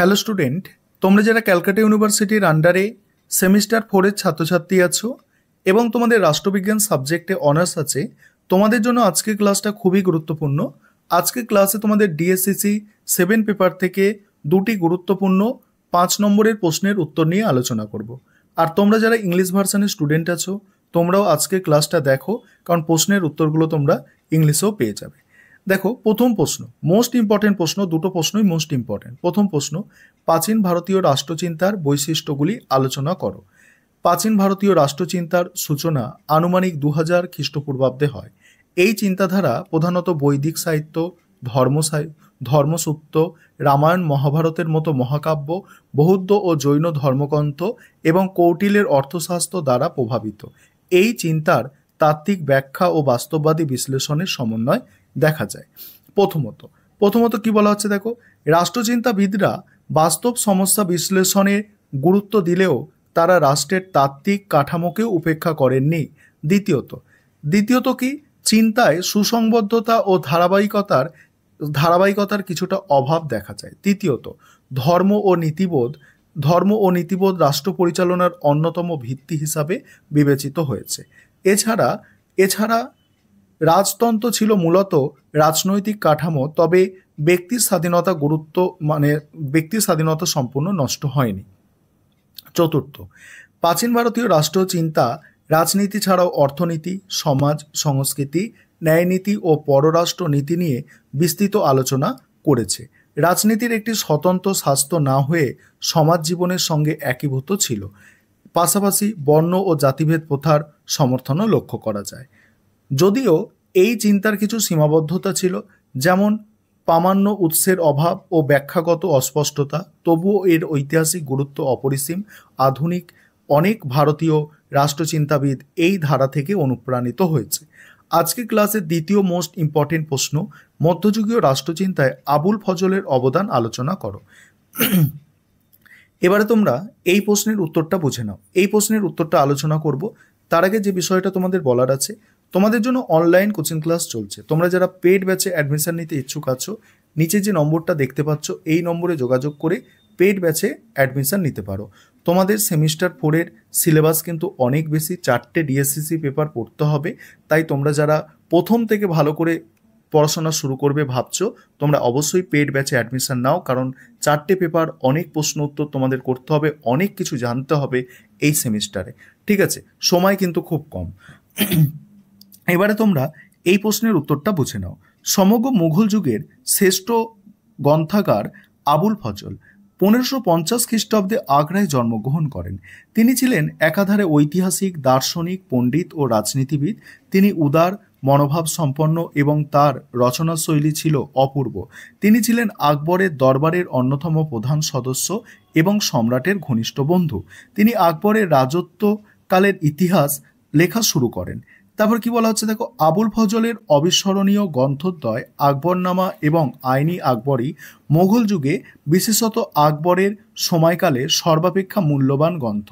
Hello student, তোমরা যারা ক্যালকাটা ইউনিভার্সিটির আন্ডারে সেমিস্টার 4-এর ছাত্রছাত্রী আছো এবং তোমাদের রাষ্ট্রবিজ্ঞান সাবজেক্টে অনার্স আছে, তোমাদের জন্য আজকের ক্লাসটা খুবই গুরুত্বপূর্ণ। আজকের ক্লাসে তোমাদের ডিএসসিসি 7 পেপার থেকে দুটি গুরুত্বপূর্ণ 5 নম্বরের প্রশ্নের উত্তর নিয়ে আলোচনা করব। আর তোমরা যারা ইংলিশ ভার্সনের স্টুডেন্ট আছো, তোমরাও আজকের ক্লাসটা দেখো, কারণ প্রশ্নের উত্তরগুলো তোমরা ইংলিশেও পেয়ে যাবে। দেখো, প্রথম প্রশ্ন, মোস্ট ইম্পর্টেন্ট প্রশ্ন, দুটো প্রশ্নই মোস্ট ইম্পর্টেন্ট। প্রথম প্রশ্ন, প্রাচীন ভারতীয় রাষ্ট্রচিন্তার বৈশিষ্ট্যগুলি আলোচনা করো। প্রাচীন ভারতীয় রাষ্ট্রচিন্তার সূচনা আনুমানিক 2000 খ্রিস্টপূর্বাব্দে হয়। এই চিন্তাধারা প্রধানত বৈদিক সাহিত্য, ধর্মসূত্র, রামায়ণ মহাভারতের মতো মহাকাব্য, বৌদ্ধ ও জৈন ধর্মগ্রন্থ এবং কৌটিল্যের অর্থশাস্ত্র দ্বারা প্রভাবিত। এই চিন্তার তাত্ত্বিক ব্যাখ্যা ও বাস্তববাদী বিশ্লেষণের সমন্বয় দেখা যায়। প্রথমত কি বলা হচ্ছে, দেখো, রাষ্ট্রচিন্তাবিদরা বাস্তব সমস্যা বিশ্লেষণে গুরুত্ব দিলেও তারা রাষ্ট্রের তাত্ত্বিক কাঠামোকেও উপেক্ষা করেননি। দ্বিতীয়ত কি, চিন্তায় সুসংবদ্ধতা ও ধারাবাহিকতার কিছুটা অভাব দেখা যায়। তৃতীয়ত, ধর্ম ও নীতিবোধ রাষ্ট্র পরিচালনার অন্যতম ভিত্তি হিসাবে বিবেচিত হয়েছে। এছাড়া রাজতন্ত্র ছিল মূলত রাজনৈতিক কাঠামো, তবে ব্যক্তির স্বাধীনতা সম্পূর্ণ নষ্ট হয়নি। চতুর্থ, প্রাচীন ভারতীয় রাষ্ট্রচিন্তা রাজনীতি ছাড়াও অর্থনীতি, সমাজ, সংস্কৃতি, ন্যায়নীতি ও পররাষ্ট্র নীতি নিয়ে বিস্তৃত আলোচনা করেছে। রাজনীতির একটি স্বতন্ত্র শাস্ত্র না হয়ে সমাজ জীবনের সঙ্গে একীভূত ছিল। পাশাপাশি বর্ণ ও জাতিভেদ প্রথার সমর্থনও লক্ষ্য করা যায়। যদিও এই চিন্তার কিছু সীমাবদ্ধতা ছিল, যেমন প্রামাণ্য উৎসের অভাব ও ব্যাখ্যাগত অস্পষ্টতা, তবুও এর ঐতিহাসিক গুরুত্ব অপরিসীম। আধুনিক অনেক ভারতীয় রাষ্ট্রচিন্তাবিদ এই ধারা থেকে অনুপ্রাণিত হয়েছে। আজকের ক্লাসের দ্বিতীয় মোস্ট ইম্পর্টেন্ট প্রশ্ন, মধ্যযুগীয় রাষ্ট্রচিন্তায় আবুল ফজলের অবদান আলোচনা করো। এবারে তোমরা এই প্রশ্নের উত্তরটা বুঝে নাও। এই প্রশ্নের উত্তরটা আলোচনা করব, তার আগে যে বিষয়টা তোমাদের বলার আছে, তোমাদের জন্য অনলাইন কোচিং ক্লাস চলছে। তোমরা যারা পেড ব্যাচে অ্যাডমিশন নিতে ইচ্ছুক আছো, নিচে যে নম্বরটা দেখতে পাচ্ছ, এই নম্বরে যোগাযোগ করে পেড ব্যাচে অ্যাডমিশন নিতে পারো। তোমাদের সেমিস্টার 4-এর সিলেবাস কিন্তু অনেক বেশি, 4টে ডিএসসিসি পেপার পড়তে হবে। তাই তোমরা যারা প্রথম থেকে ভালো করে পড়াশোনা শুরু করবে ভাবছো, তোমরা অবশ্যই পেড ব্যাচে অ্যাডমিশন নাও, কারণ 4টে পেপার, অনেক প্রশ্ন উত্তর তোমাদের করতে হবে, অনেক কিছু জানতে হবে এই সেমিস্টারে। ঠিক আছে, সময় কিন্তু খুব কম। এবারে তোমরা এই প্রশ্নের উত্তরটা বুঝে নাও। সমগ্র মুঘল যুগের শ্রেষ্ঠ গ্রন্থাগার আবুল ফজল 1550 খ্রিস্টাব্দে আগ্রায় জন্মগ্রহণ করেন। তিনি ছিলেন একাধারে ঐতিহাসিক, দার্শনিক, পণ্ডিত ও রাজনীতিবিদ। তিনি উদার মনোভাব সম্পন্ন এবং তার রচনাশৈলী ছিল অপূর্ব। তিনি ছিলেন আকবরের দরবারের অন্যতম প্রধান সদস্য এবং সম্রাটের ঘনিষ্ঠ বন্ধু। তিনি আকবরের রাজত্বকালের ইতিহাস লেখা শুরু করেন। তারপর কি বলা হচ্ছে, দেখো, আবুল ফজলের অবিস্মরণীয় গ্রন্থদ্বয় আকবরনামা এবং আইনি আকবরী মোগল যুগে, বিশেষত আকবরের সময়কালে সর্বাপেক্ষা মূল্যবান গ্রন্থ।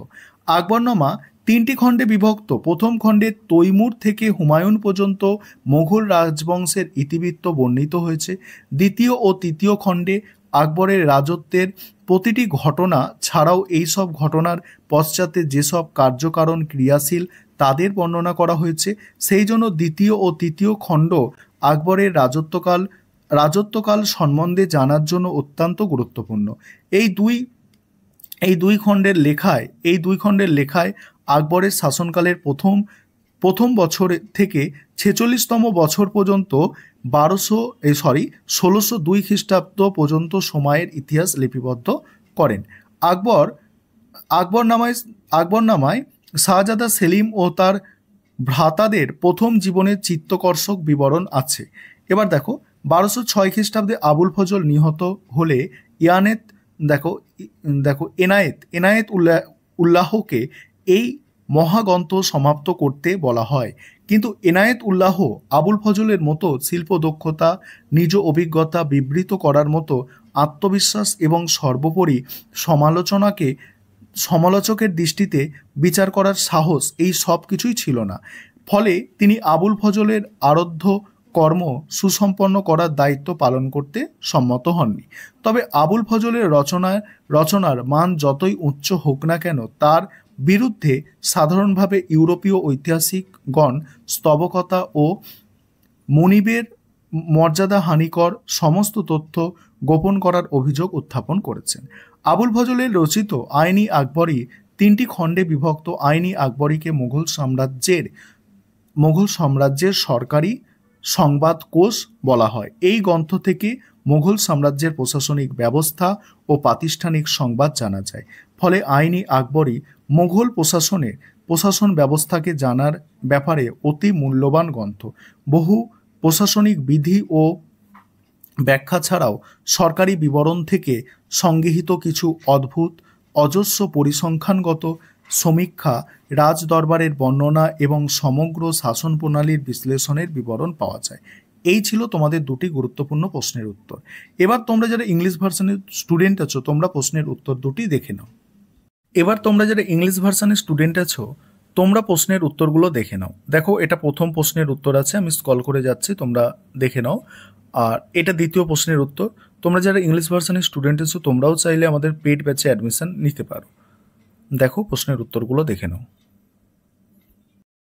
আকবরনামা 3টি খণ্ডে বিভক্ত। প্রথম খণ্ডে তৈমুর থেকে হুমায়ুন পর্যন্ত মোগল রাজবংশের ইতিবৃত্ত বর্ণিত হয়েছে। দ্বিতীয় ও তৃতীয় খণ্ডে আকবরের রাজত্বের প্রতিটি ঘটনা ছাড়াও এই সব ঘটনার পশ্চাতে যেসব কার্যকারণ ক্রিয়াশীল তাদের বর্ণনা করা হয়েছে। সেই জন্য দ্বিতীয় ও তৃতীয় খণ্ড আকবরের রাজত্বকাল সম্বন্ধে জানার জন্য অত্যন্ত গুরুত্বপূর্ণ। এই দুই খণ্ডের লেখায় আকবরের শাসনকালের প্রথম বছর থেকে 46তম বছর পর্যন্ত 1602 খ্রিস্টাব্দ পর্যন্ত সময়ের ইতিহাস লিপিবদ্ধ করেন। আকবরনামায় শাহজাদা সেলিম ও তার ভ্রাতাদের প্রথম জীবনের চিত্তকর্ষক বিবরণ আছে। এবার দেখো, 1206 খ্রিস্টাব্দে আবুল ফজল নিহত হলে এনায়েত উল্লাহকে এই মহাগ্রন্থ সমাপ্ত করতে বলা হয়। কিন্তু এনায়েত উল্লাহ আবুল ফজলের মতো শিল্প দক্ষতা, নিজ অভিজ্ঞতা বিবৃত করার মতো আত্মবিশ্বাস এবং সর্বোপরি সমালোচকের দৃষ্টিতে বিচার করার সাহস, এই সব কিছুই ছিল না। ফলে তিনি আবুল ফজলের আরাধ্য কর্ম সুসম্পন্ন করার দায়িত্ব পালন করতে সম্মত হননি। তবে আবুল ফজলের রচনার মান যতই উচ্চ হোক না কেন, তার বিরুদ্ধে সাধারণভাবে ইউরোপীয় ঐতিহাসিকগণ স্তবকতা ও মুনিবের মর্যাদাহানিকর সমস্ত তথ্য গোপন করার অভিযোগ উত্থাপন করেছেন। আবুল ফজলের রচিত আইনি আকবরী 3টি খণ্ডে বিভক্ত আইনি আকবরীকে মুঘল সাম্রাজ্যের সরকারি সংবাদ কোষ বলা হয়। এই গ্রন্থ থেকে মুঘল সাম্রাজ্যের প্রশাসনিক ব্যবস্থা ও প্রাতিষ্ঠানিক সংবাদ জানা যায়। ফলে আইনি আকবরী মুঘল প্রশাসন ব্যবস্থাকে জানার ব্যাপারে অতি মূল্যবান গ্রন্থ। বহু প্রশাসনিক বিধি ও ব্যাখ্যা ছাড়াও সরকারি বিবরণ থেকে সংগৃহীত কিছু অদ্ভুত অজস্র পরিসংখ্যানগত সমীক্ষা, রাজদরবারের বর্ণনা এবং সমগ্র শাসন প্রণালীর বিশ্লেষণের বিবরণ পাওয়া যায়। এই ছিল তোমাদের 2টি গুরুত্বপূর্ণ প্রশ্নের উত্তর। এবার তোমরা যারা ইংলিশ ভার্সনের স্টুডেন্ট আছো, তোমরা প্রশ্নের উত্তর 2টি দেখে নাও। এবার তোমরা যারা ইংলিশ ভার্সনের স্টুডেন্ট আছো, তোমরা প্রশ্নের উত্তরগুলো দেখে নাও। দেখো, এটা প্রথম প্রশ্নের উত্তর আছে, আমি স্ক্রল করে যাচ্ছি, তোমরা দেখে নাও। আর এটা দ্বিতীয় প্রশ্নের উত্তর। তোমরা যারা ইংলিশ ভার্সনের স্টুডেন্ট আছো, তোমরাও চাইলে আমাদের পেড ব্যাচে অ্যাডমিশন নিতে পারো। দেখো, প্রশ্নের উত্তরগুলো দেখে নাও।